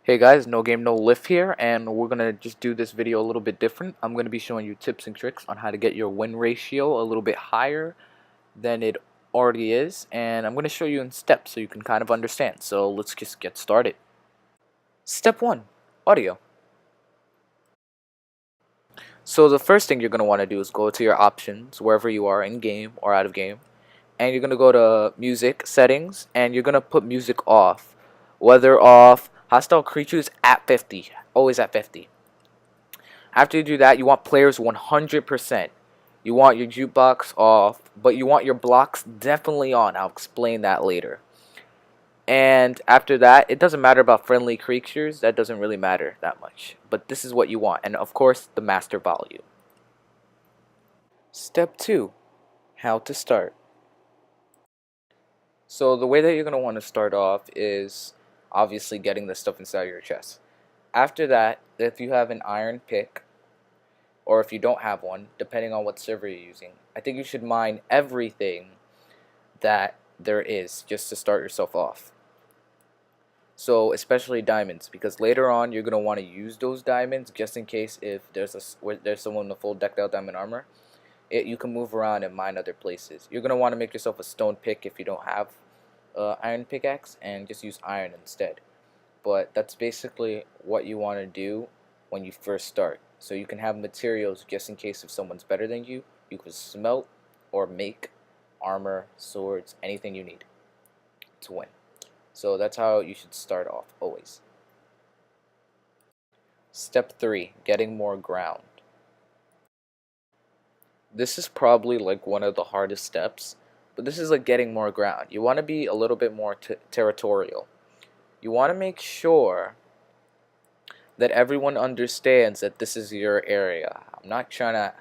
Hey guys, no game, no lift here, and we're gonna just do this video a little bit different. I'm gonna be showing you tips and tricks on how to get your win ratio a little bit higher than it already is, and I'm gonna show you in steps so you can kind of understand. So let's just get started. Step 1, audio. So the first thing you're gonna want to do is go to your options wherever you are in game or out of game, and you're gonna go to music settings, and you're gonna put music off. Weather off, hostile creatures at 50, always at 50. After you do that, you want players 100%. You want your jukebox off, but you want your blocks definitely on. I'll explain that later. And after that, it doesn't matter about friendly creatures. That doesn't really matter that much. But this is what you want. And of course, the master volume. Step 2. How to start. So the way that you're going to want to start off is obviously getting the stuff inside your chest. After that, if you have an iron pick, or if you don't have one, depending on what server you're using, I think you should mine everything that there is just to start yourself off. So especially diamonds, because later on you're gonna want to use those diamonds just in case if there's someone with full decked out diamond armor. You can move around and mine other places. You're gonna want to make yourself a stone pick if you don't have iron pickaxe, and just use iron instead. But that's basically what you want to do when you first start. So you can have materials just in case if someone's better than you. You can smelt or make armor, swords, anything you need to win. So that's how you should start off always. Step 3, getting more ground. This is probably like one of the hardest steps, but this is like getting more ground. You want to be a little bit more territorial. You want to make sure that everyone understands that this is your area. I'm not trying to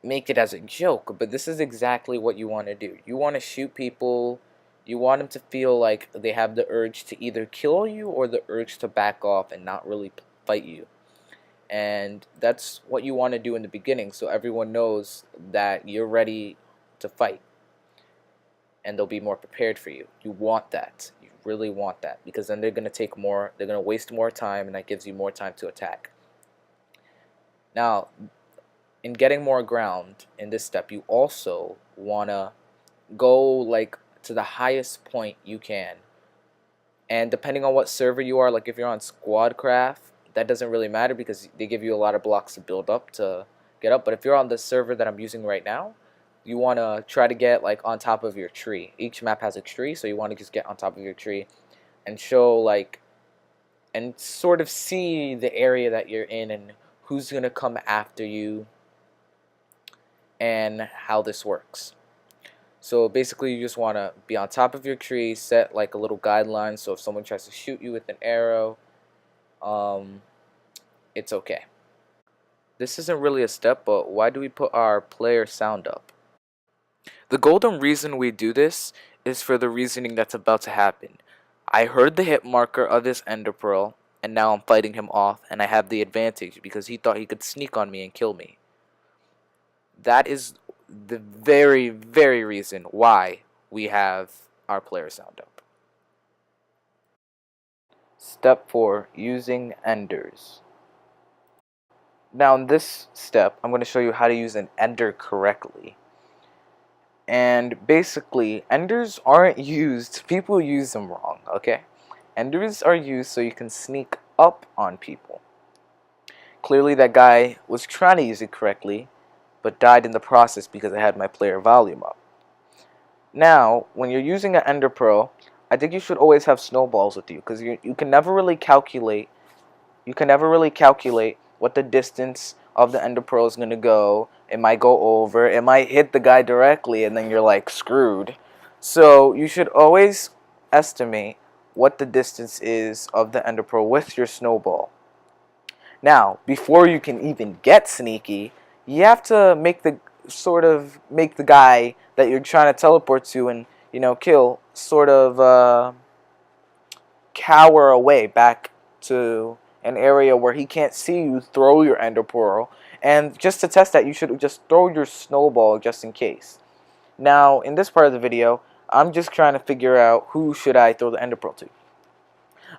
make it as a joke, but this is exactly what you want to do. You want to shoot people. You want them to feel like they have the urge to either kill you or the urge to back off and not really fight you. And that's what you want to do in the beginning, so everyone knows that you're ready to fight and they'll be more prepared for you. You want that. You really want that, because then they're going to waste more time, and that gives you more time to attack. Now, in getting more ground in this step, you also want to go like to the highest point you can. And depending on what server you are, like if you're on SKYWARS, that doesn't really matter because they give you a lot of blocks to build up to get up. But if you're on the server that I'm using right now, you want to try to get like on top of your tree. Each map has a tree, so you want to just get on top of your tree and show like, and sort of see the area that you're in and who's going to come after you and how this works. So basically you just want to be on top of your tree, set like a little guideline, so if someone tries to shoot you with an arrow, it's okay. This isn't really a step, but why do we put our player sound up? The golden reason we do this is for the reasoning that's about to happen. I heard the hit marker of this ender pearl, and now I'm fighting him off, and I have the advantage because he thought he could sneak on me and kill me. That is the very, very reason why we have our player sound up. Step 4, using enders. Now in this step, I'm going to show you how to use an ender correctly. And basically, enders aren't used, people use them wrong, okay? Enders are used so you can sneak up on people. Clearly that guy was trying to use it correctly, but died in the process because I had my player volume up. Now, when you're using an ender pearl, I think you should always have snowballs with you, because you can never really calculate what the distance of the ender pearl is going to go. It might go over, it might hit the guy directly, and then you're like screwed. So you should always estimate what the distance is of the ender pearl with your snowball. Now, before you can even get sneaky, you have to make the guy that you're trying to teleport to and kill sort of cower away back to an area where he can't see you throw your ender pearl. And just to test that, you should just throw your snowball just in case. Now, in this part of the video, I'm just trying to figure out who should I throw the ender pearl to.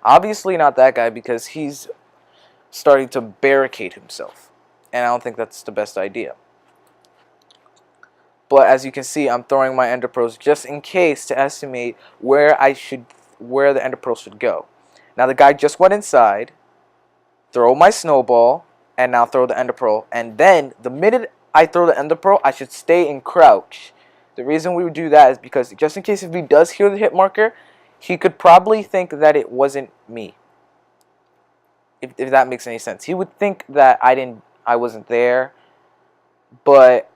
Obviously not that guy, because he's starting to barricade himself, and I don't think that's the best idea. But as you can see, I'm throwing my ender pearls just in case to estimate where the ender pearl should go. Now the guy just went inside, throw my snowball, and now throw the ender pearl. And then the minute I throw the ender pearl, I should stay in crouch. The reason we would do that is because just in case if he does hear the hit marker, he could probably think that it wasn't me. If that makes any sense, he would think that I wasn't there, but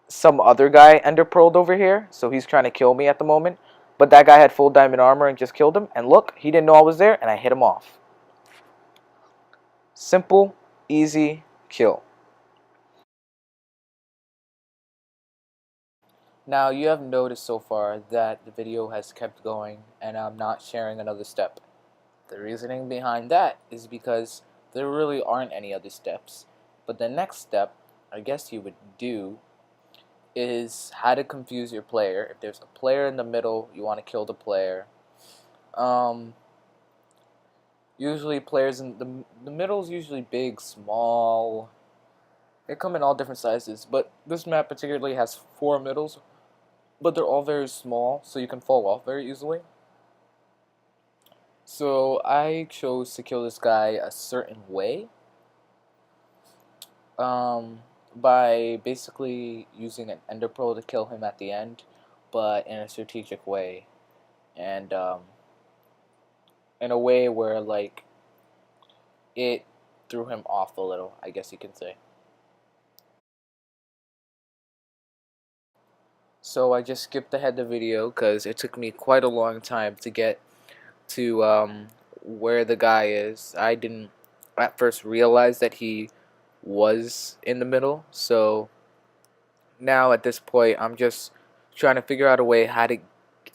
some other guy ender pearled over here, so he's trying to kill me at the moment. But that guy had full diamond armor and just killed him. And look, he didn't know I was there, and I hit him off. Simple, easy kill. Now you have noticed so far that the video has kept going and I'm not sharing another step. The reasoning behind that is because there really aren't any other steps. But the next step, I guess you would do, is how to confuse your player. If there's a player in the middle, you want to kill the player. Usually players in the middle is usually big, small. They come in all different sizes, but this map particularly has 4 middles, but they're all very small, so you can fall off very easily. So I chose to kill this guy a certain way, by basically using an ender pearl to kill him at the end, but in a strategic way, and in a way where like it threw him off a little, I guess you can say. So I just skipped ahead the video because it took me quite a long time to get to where the guy is. I didn't at first realize that he was in the middle, so now at this point I'm just trying to figure out a way how to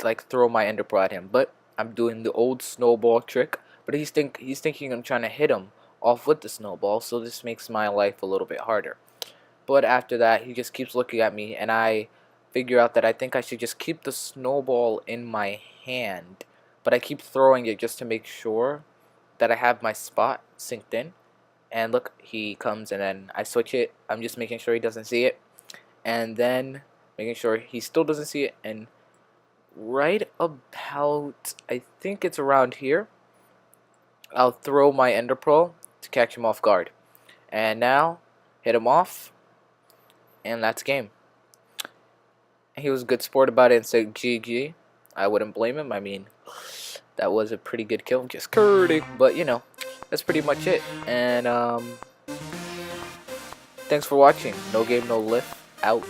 like throw my ender pearl at him. But I'm doing the old snowball trick, but he's thinking I'm trying to hit him off with the snowball, so this makes my life a little bit harder. But after that, he just keeps looking at me, and I figure out that I think I should just keep the snowball in my hand, but I keep throwing it just to make sure that I have my spot synced in. And look, he comes, and then I switch it. I'm just making sure he doesn't see it, and then making sure he still doesn't see it, and right about, I think it's around here, I'll throw my ender pearl to catch him off guard. And now, hit him off, and that's game. He was a good sport about it and said GG. I wouldn't blame him. I mean, that was a pretty good kill. Just kidding. But, you know, that's pretty much it. And, thanks for watching. No Game, No Lift. Out.